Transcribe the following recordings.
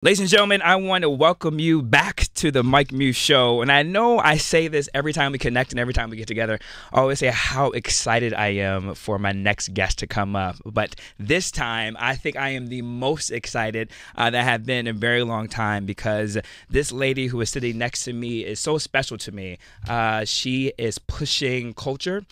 Ladies and gentlemen, I want to welcome you back to the Mike Muse Show. And I know I say this every time we connect and every time we get together. I always say how excited I am for my next guest to come up. But this time, I think I am the most excited that I have been in a very long time, because this lady who is sitting next to me is so special to me. She is pushing culture.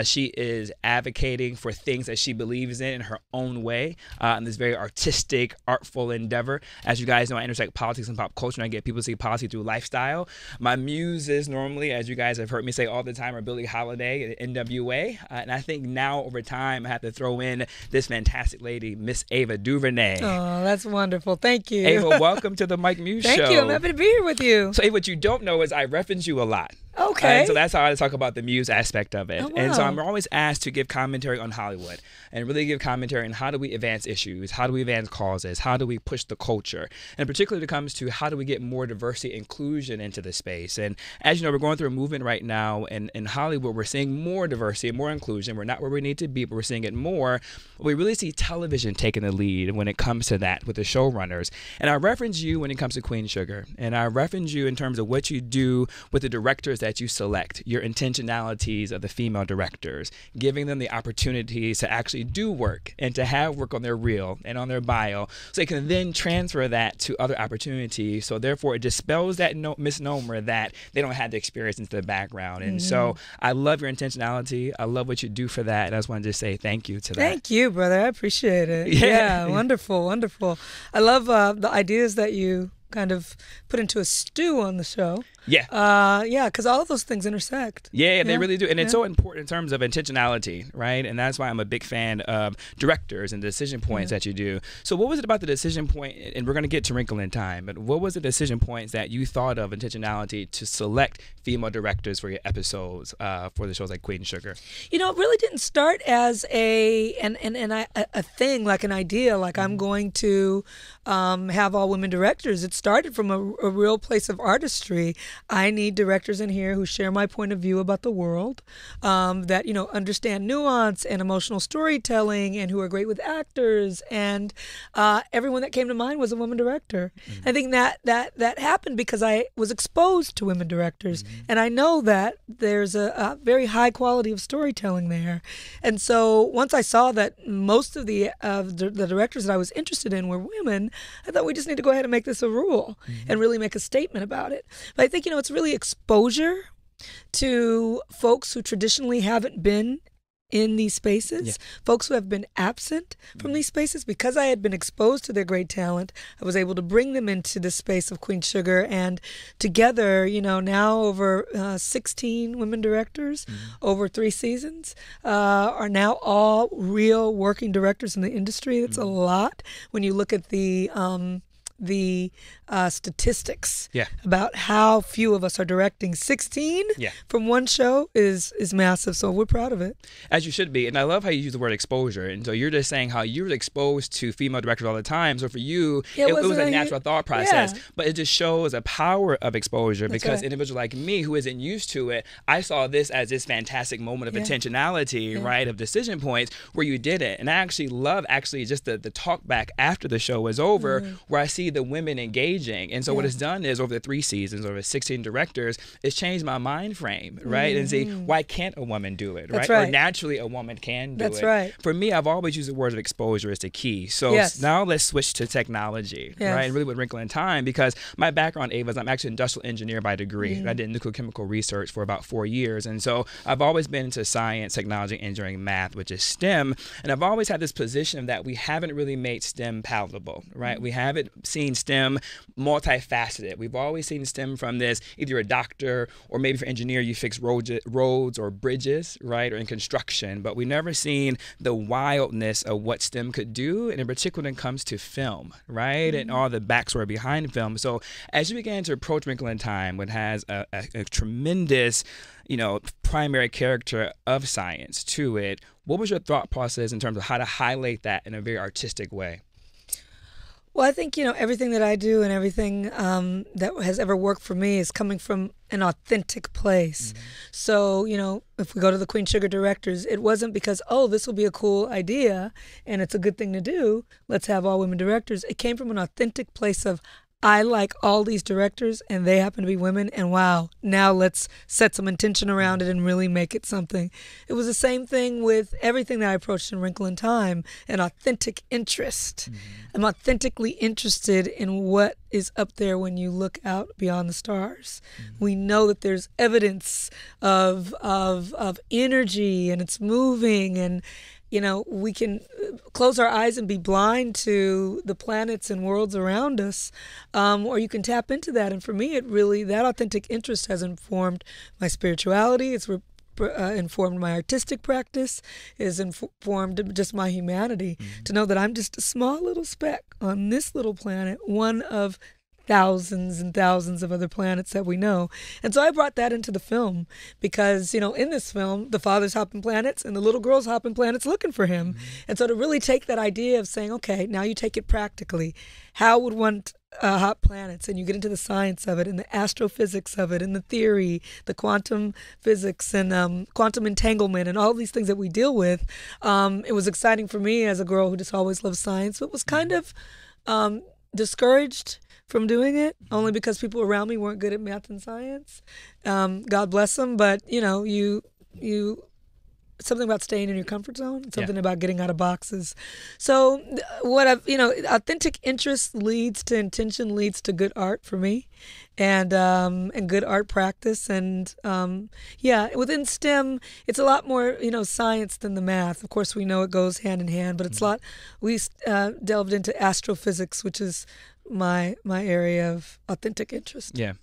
She is advocating for things that she believes in her own way, in this very artistic, artful endeavor. As you guys know, I intersect politics and pop culture, and I get people to see policy through lifestyle. My muses normally, as you guys have heard me say all the time, are Billie Holiday and NWA. And I think now, over time, I have to throw in this fantastic lady, Miss Ava DuVernay. Oh, that's wonderful. Thank you. Ava, welcome to the Mike Muse Show. Thank you. I'm happy to be here with you. So, Ava, what you don't know is I reference you a lot. Okay. So that's how I talk about the muse aspect of it. Oh, wow. And so I'm always asked to give commentary on Hollywood and really give commentary on how do we advance issues, how do we advance causes, how do we push the culture, and particularly when it comes to how do we get more diversity inclusion into the space. And as you know, we're going through a movement right now in Hollywood. We're seeing more diversity and more inclusion. We're not where we need to be, but we're seeing it more. We really see television taking the lead when it comes to that with the showrunners. And I reference you when it comes to Queen Sugar, and I reference you in terms of what you do with the directors that you select, your intentionalities of the female directors, giving them the opportunities to actually do work and to have work on their reel and on their bio, so they can then transfer that to other opportunities. So therefore, it dispels that misnomer that they don't have the experience into the background. And so I love your intentionality. I love what you do for that. And I just wanted to say thank you to that. Thank you, brother. I appreciate it. Yeah, wonderful, wonderful. I love the ideas that you kind of put into a stew on the show. Yeah, because all of those things intersect. Yeah, they really do. And it's so important in terms of intentionality, right? And that's why I'm a big fan of directors and decision points that you do. So what was it about the decision point, and we're going to get to Wrinkle in time, but what was the decision points that you thought of intentionality to select female directors for your episodes for the shows like Queen Sugar? You know, it really didn't start as a thing, like an idea, like I'm going to have all women directors. It started from a real place of artistry. I need directors in here who share my point of view about the world, that, you know, understand nuance and emotional storytelling, and who are great with actors. And everyone that came to mind was a woman director. I think that happened because I was exposed to women directors, and I know that there's a very high quality of storytelling there. And so once I saw that most of the directors that I was interested in were women, I thought we just need to go ahead and make this a rule and really make a statement about it. But I think, you know, it's really exposure to folks who traditionally haven't been in these spaces, folks who have been absent from these spaces. Because I had been exposed to their great talent, I was able to bring them into the space of Queen Sugar, and together, you know, now over 16 women directors over 3 seasons are now all real working directors in the industry. That's a lot when you look at the statistics about how few of us are directing. 16 from one show is massive, so we're proud of it. As you should be. And I love how you use the word exposure. And so you're just saying how you were exposed to female directors all the time. So for you, it was a natural thought process. But it just shows a power of exposure. That's because an individual like me who isn't used to it, I saw this as this fantastic moment of intentionality, right, of decision points where you did it. And I actually love just the talk back after the show was over, where I see the women engaging. And so what it's done is, over the 3 seasons, over 16 directors, it's changed my mind frame, right? And see, why can't a woman do it, right? Or naturally a woman can do it. That's right. For me, I've always used the word of exposure as the key. So now let's switch to technology, right? And really with Wrinkle in Time, because my background, Ava, is I'm actually an industrial engineer by degree. I did nuclear chemical research for about 4 years. And so I've always been into science, technology, engineering, math, which is STEM. And I've always had this position that we haven't really made STEM palatable, right? We haven't seen STEM multifaceted. We've always seen STEM from this, either you're a doctor, or maybe for engineer, you fix roads or bridges, right, or in construction. But we've never seen the wildness of what STEM could do, and in particular when it comes to film, right, and all the backstory behind film. So as you began to approach Wrinkle in Time, which has a tremendous, you know, primary character of science to it, what was your thought process in terms of how to highlight that in a very artistic way? Well, I think, everything that I do and everything that has ever worked for me is coming from an authentic place. So, if we go to the Queen Sugar directors, it wasn't because, this will be a cool idea and it's a good thing to do, let's have all women directors. It came from an authentic place of, I like all these directors and they happen to be women, and wow, now let's set some intention around it and really make it something. It was the same thing with everything that I approached in Wrinkle in Time, an authentic interest. I'm authentically interested in what is up there when you look out beyond the stars. We know that there's evidence of energy, and it's moving, and we can close our eyes and be blind to the planets and worlds around us, or you can tap into that. And for me, that authentic interest has informed my spirituality. It's informed my artistic practice, is informed just my humanity, to know that I'm just a small little speck on this little planet, one of thousands and thousands of other planets that we know. And so I brought that into the film because, in this film, the father's hopping planets and the little girl's hopping planets looking for him. And so to really take that idea of saying, okay, now you take it practically. How would one hop planets? And you get into the science of it and the astrophysics of it and the theory, the quantum physics and quantum entanglement and all these things that we deal with. It was exciting for me as a girl who just always loved science, but was kind of discouraged from doing it, only because people around me weren't good at math and science. God bless them, but you something about staying in your comfort zone, something about getting out of boxes. So authentic interest leads to intention, leads to good art for me, and good art practice. And within STEM, it's a lot more science than the math. Of course, we know it goes hand in hand, but it's a lot. We delved into astrophysics, which is my area of authentic interest. Yeah.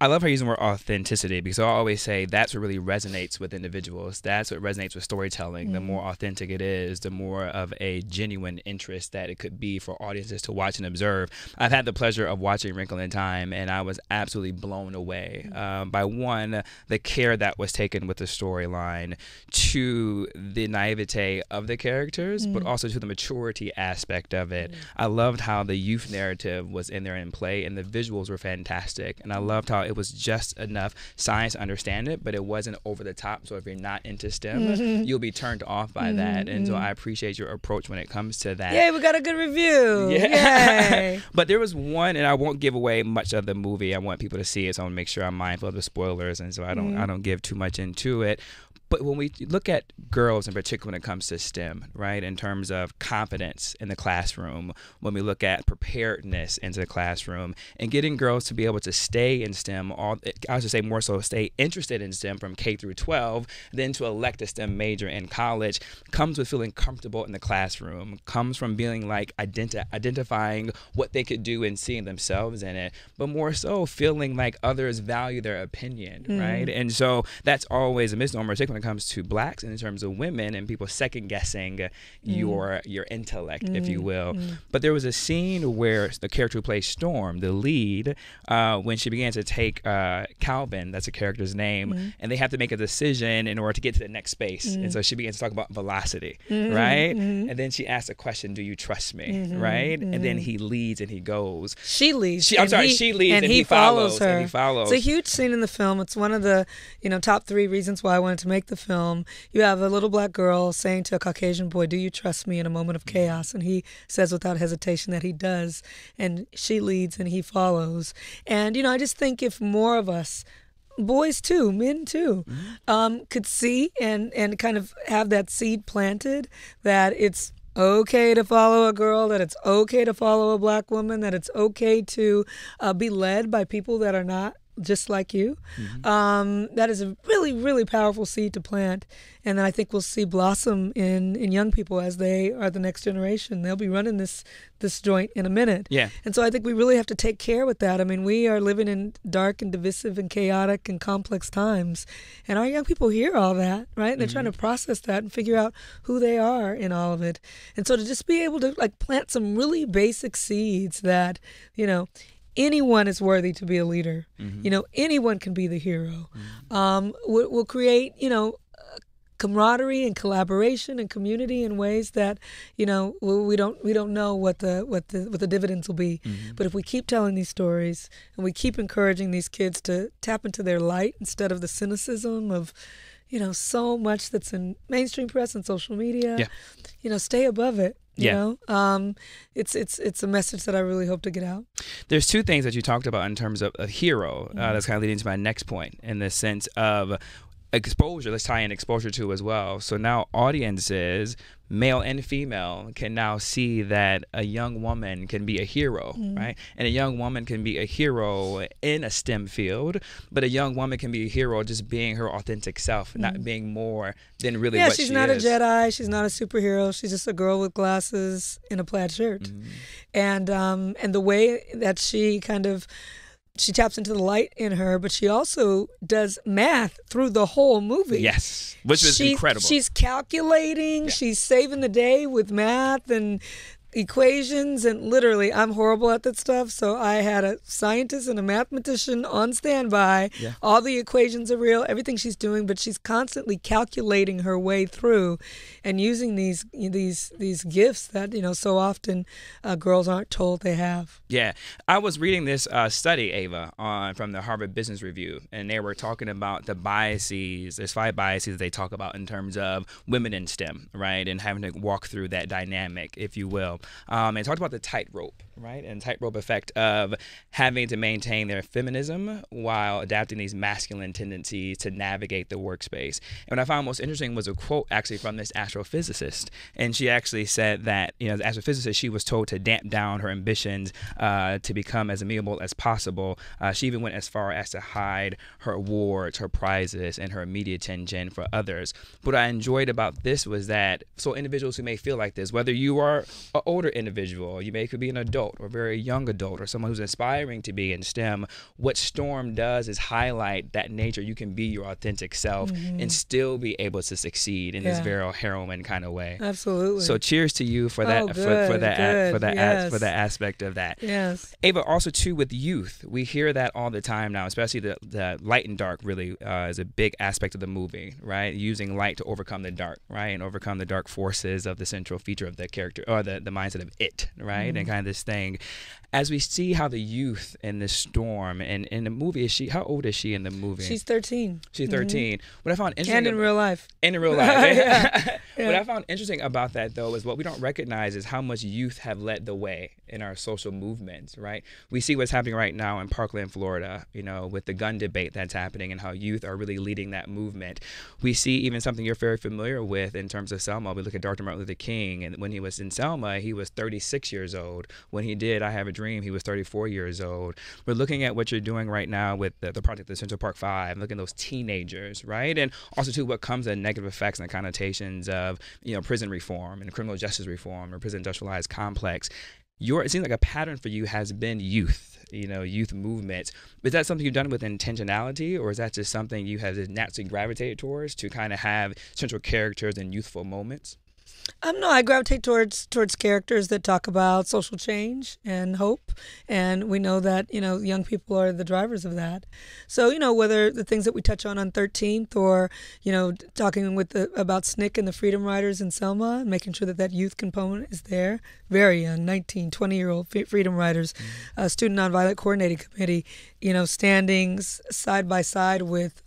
I love how you use the word authenticity, because I always say that's what really resonates with individuals. That's what resonates with storytelling. The more authentic it is, the more of a genuine interest that it could be for audiences to watch and observe. I've had the pleasure of watching Wrinkle in Time, and I was absolutely blown away by, one, the care that was taken with the storyline, to the naivete of the characters, but also to the maturity aspect of it. I loved how the youth narrative was in there in play, and the visuals were fantastic. And I loved how it was just enough science to understand it, but it wasn't over the top. So if you're not into STEM, you'll be turned off by that. And so I appreciate your approach when it comes to that. Yay, we got a good review. Yeah. Yay. But there was one, and I won't give away much of the movie. I want people to see it, so I want to make sure I'm mindful of the spoilers, and so I don't give too much into it. But when we look at girls in particular when it comes to STEM, right, in terms of confidence in the classroom, when we look at preparedness into the classroom, and getting girls to be able to stay in STEM, I should say more so stay interested in STEM from K through 12, then to elect a STEM major in college, comes with feeling comfortable in the classroom, comes from being like identifying what they could do and seeing themselves in it, but more so feeling like others value their opinion, right? And so that's always a misnomer, particularly when it comes to blacks and in terms of women and people second guessing your intellect, if you will. But there was a scene where the character who plays Storm, the lead, when she began to take Calvin, that's a character's name, and they have to make a decision in order to get to the next space. And so she begins to talk about velocity, right? And then she asks a question, do you trust me, right? And then he leads and he goes. She leads. She leads and he follows her. And he follows. It's a huge scene in the film. It's one of the top 3 reasons why I wanted to make the film. You have a little black girl saying to a Caucasian boy, do you trust me, in a moment of chaos? And he says without hesitation that he does. And she leads and he follows. And, I just think if more of us, boys too, men too, could see and kind of have that seed planted that it's okay to follow a girl, that it's okay to follow a black woman, that it's okay to be led by people that are not just like you. That is a really, really powerful seed to plant, and then I think we'll see blossom in young people as they are the next generation. They'll be running this joint in a minute. And so I think we really have to take care with that. I mean, we are living in dark and divisive and chaotic and complex times, and our young people hear all that, right? And they're trying to process that and figure out who they are in all of it. And so to just be able to plant some really basic seeds that, anyone is worthy to be a leader. Anyone can be the hero. We'll create, camaraderie and collaboration and community in ways that, we don't know what the dividends will be. Mm-hmm. But if we keep telling these stories and we keep encouraging these kids to tap into their light instead of the cynicism of, so much that's in mainstream press and social media, stay above it. You know, it's a message that I really hope to get out. There's two things that you talked about in terms of a hero. That's kind of leading to my next point in the sense of exposure. Let's tie in exposure to as well. So now audiences, male and female, can now see that a young woman can be a hero, right? And a young woman can be a hero in a STEM field, but a young woman can be a hero just being her authentic self, not being more than really what she is. Yeah, she's not a Jedi. She's not a superhero. She's just a girl with glasses in a plaid shirt. And the way that she taps into the light in her, but she also does math through the whole movie. Yes, which is incredible. She's calculating, she's saving the day with math and equations, and literally I'm horrible at that stuff, so I had a scientist and a mathematician on standby. All the equations are real, everything she's doing, but she's constantly calculating her way through and using these gifts that so often girls aren't told they have. I was reading this study, Ava, from the Harvard Business Review, and they were talking about the biases. There's 5 biases they talk about in terms of women in STEM, right, and having to walk through that dynamic, if you will. And talked about the tightrope, right, and tightrope effect of having to maintain their feminism while adapting these masculine tendencies to navigate the workspace. And what I found most interesting was a quote actually from this astrophysicist, and she actually said that as an astrophysicist, she was told to damp down her ambitions to become as amenable as possible. She even went as far as to hide her awards, her prizes, and her media attention for others. What I enjoyed about this was that individuals who may feel like this, whether you are an older individual, could be an adult or a very young adult or someone who's aspiring to be in STEM, what STORM does is highlight that nature. You can be your authentic self and still be able to succeed in this very heroine kind of way. Absolutely. So cheers to you for that, for that aspect of that. Yes. Ava, also too with youth, we hear that all the time now, especially the light and dark really is a big aspect of the movie, right? Using light to overcome the dark, right? And overcome the dark forces of the central feature of the character or the mindset of it, right? And kind of this thing. As we see how the youth in this storm and in the movie, how old is she in the movie? She's 13. She's 13. What I found interesting, and in real life. And in real life. What I found interesting about that though is what we don't recognize is how much youth have led the way in our social movements, right? We see what's happening right now in Parkland, Florida, with the gun debate that's happening and how youth are really leading that movement. We see even something you're very familiar with in terms of Selma. We look at Dr. Martin Luther King, and when he was in Selma, he was 36 years old. When he did I Have a Dream, he was 34 years old. We're looking at what you're doing right now with the project, the Central Park 5, looking at those teenagers, right? And also too, what comes in negative effects and the connotations of, prison reform and criminal justice reform or prison industrialized complex. It seems like a pattern for you has been youth, youth movements. Is that something you've done with intentionality, or is that just something you have naturally gravitated towards to kind of have central characters in youthful moments? No, I gravitate towards characters that talk about social change and hope, and we know that young people are the drivers of that. So whether the things that we touch on 13th, or talking about SNCC and the Freedom Riders in Selma, making sure that youth component is there. Very young, 19, 20-year-old Freedom Riders, Student Nonviolent Coordinating Committee, standing side by side with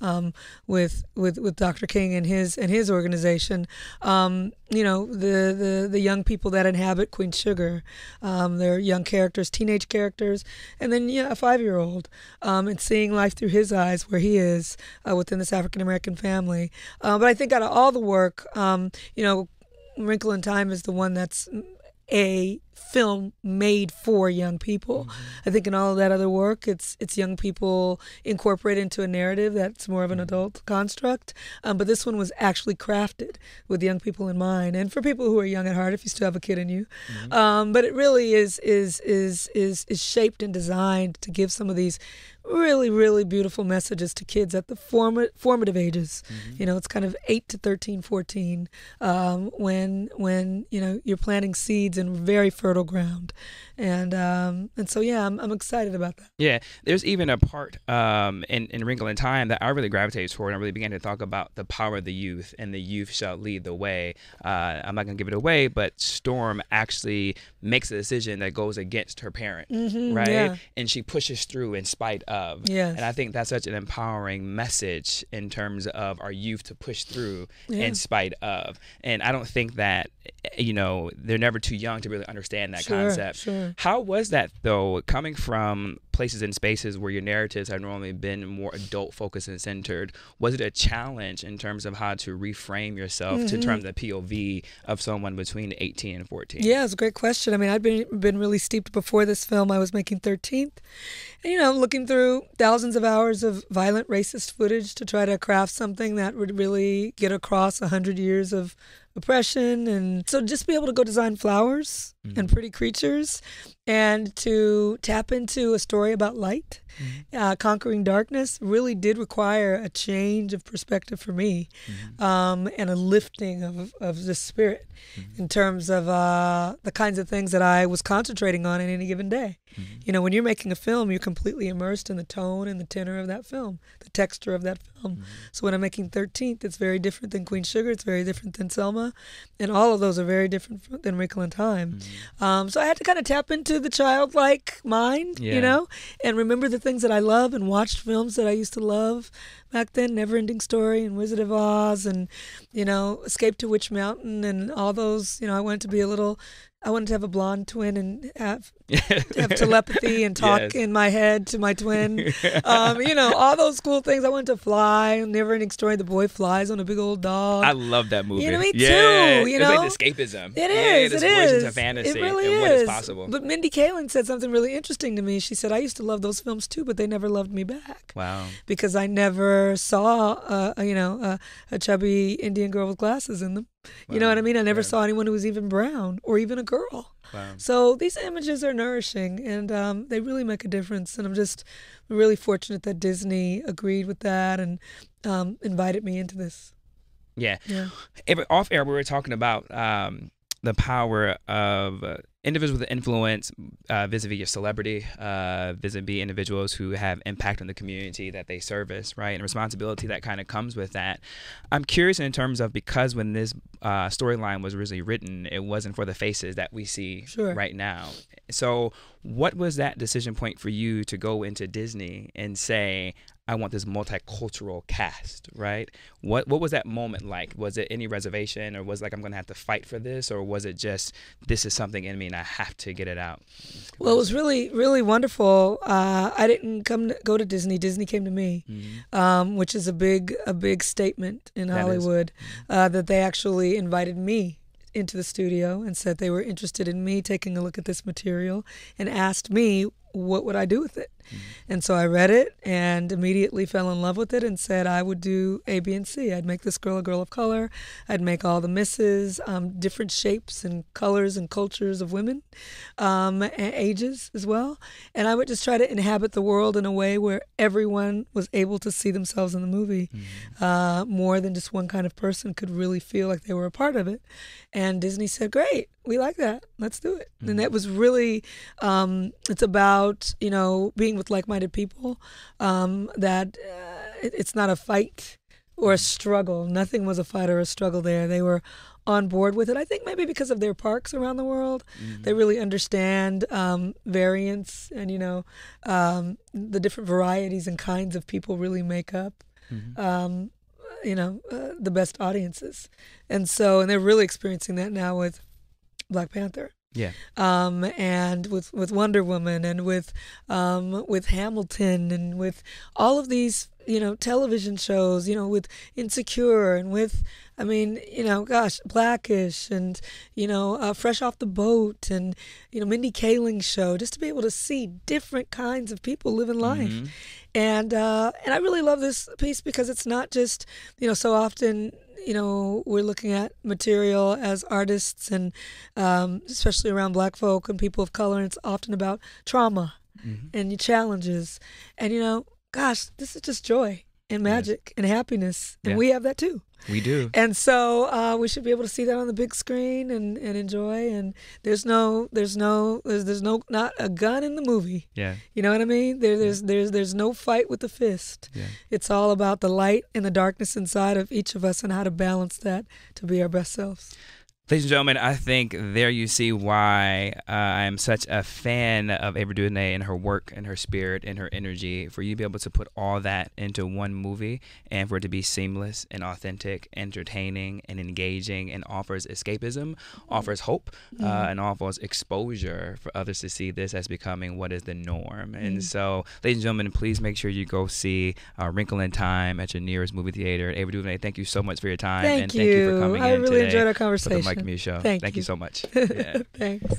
Dr. King and his organization. The young people that inhabit Queen Sugar, they're young characters, teenage characters, and then a 5-year-old, and seeing life through his eyes where he is within this African American family. But I think out of all the work, Wrinkle in Time is the one that's a film made for young people. I think in all of that other work, it's young people incorporated into a narrative that's more of an adult construct. But this one was actually crafted with young people in mind, and for people who are young at heart, if you still have a kid in you. But it really is shaped and designed to give some of these really, really beautiful messages to kids at the formative ages. It's kind of 8 to 13, 14, when you're planting seeds in very fertile ground. And so yeah, I'm excited about that. Yeah, there's even a part in Wrinkle in Time that I really gravitated toward, and I really began to talk about the power of the youth, and the youth shall lead the way. I'm not going to give it away, but Storm actually makes a decision that goes against her parent, right? Yeah. And she pushes through in spite of. Yes. And I think that's such an empowering message in terms of our youth to push through in spite of. And I don't think that, they're never too young to really understand that concept. Sure. How was that, though, coming from places and spaces where your narratives have normally been more adult focused and centered? Was it a challenge in terms of how to reframe yourself to terms of the POV of someone between 18 and 14? Yeah, it's a great question. I mean, I'd been really steeped before this film. I was making 13th. And, looking through thousands of hours of violent racist footage to try to craft something that would really get across 100 years of oppression. And so just be able to go design flowers and pretty creatures and to tap into a story about light, conquering darkness, really did require a change of perspective for me, and a lifting of the spirit in terms of the kinds of things that I was concentrating on in any given day. When you're making a film, you're completely immersed in the tone and the tenor of that film, the texture of that film. So when I'm making 13th, it's very different than Queen Sugar, it's very different than Selma, and all of those are very different than Wrinkle in Time. So I had to kind of tap into the childlike mind, and remember the things that I love and watched films that I used to love back then, Neverending Story and Wizard of Oz and, Escape to Witch Mountain and all those. I wanted to have a blonde twin and have telepathy and talk in my head to my twin. All those cool things. I wanted to fly. Neverending Story, the boy flies on a big old dog. I love that movie. Me too. It's like escapism. It is. This it versions is. of fantasy It really and is. what is possible. But Mindy Kaling said something really interesting to me. She said, I used to love those films too, but they never loved me back. Wow. Because I never saw, a chubby Indian girl with glasses in them. You know what I mean? I never saw anyone who was even brown or even a girl. Wow. So these images are nourishing, and they really make a difference. And I'm just really fortunate that Disney agreed with that and invited me into this. Yeah. Off air, we were talking about the power of individuals with influence vis-a-vis your celebrity, vis-a-vis individuals who have impact on the community that they service, right? And responsibility that kind of comes with that. I'm curious in terms of, because when this storyline was originally written, it wasn't for the faces that we see right now. So what was that decision point for you to go into Disney and say, I want this multicultural cast, right? What was that moment like? Was it any reservation, or was it like, I'm going to have to fight for this, or was it just, this is something in me and I have to get it out? Well, it was really, really wonderful. I didn't go to Disney. Disney came to me, which is a big statement in Hollywood, that they actually invited me into the studio and said they were interested in me taking a look at this material and asked me what would I do with it. And so I read it and immediately fell in love with it and said I would do A, B, and C. I'd make this girl a girl of color. I'd make all the misses, different shapes and colors and cultures of women, and ages as well. And I would just try to inhabit the world in a way where everyone was able to see themselves in the movie, more than just one kind of person could really feel like they were a part of it. And Disney said, great, we like that. Let's do it. And that was really, it's about, being with like-minded people, that it's not a fight or a struggle. Nothing was a fight or a struggle there. They were on board with it. I think maybe because of their parks around the world, they really understand variance and, the different varieties and kinds of people really make up the best audiences. And they're really experiencing that now with Black Panther. Yeah. And with Wonder Woman and with Hamilton and with all of these, television shows, with Insecure and with, Blackish and, Fresh Off the Boat and, Mindy Kaling's show, just to be able to see different kinds of people living life. And I really love this piece because it's not just, so often, we're looking at material as artists and especially around Black folk and people of color, and it's often about trauma and your challenges. And, this is just joy and magic and happiness. And we have that too. We do. And so we should be able to see that on the big screen and enjoy. And there's not a gun in the movie. Yeah. You know what I mean? There's no fight with the fist. Yeah. It's all about the light and the darkness inside of each of us and how to balance that to be our best selves. Ladies and gentlemen, I think there you see why I am such a fan of Ava DuVernay and her work and her spirit and her energy. For you to be able to put all that into one movie and for it to be seamless and authentic, entertaining and engaging, and offers escapism, offers hope, and offers exposure for others to see this as becoming what is the norm. And so, ladies and gentlemen, please make sure you go see A Wrinkle in Time at your nearest movie theater. Ava DuVernay, thank you so much for your time. Thank Thank you for coming I in really today enjoyed our for conversation. the Mike Muse Show. Thank you you so much. Yeah. Thanks.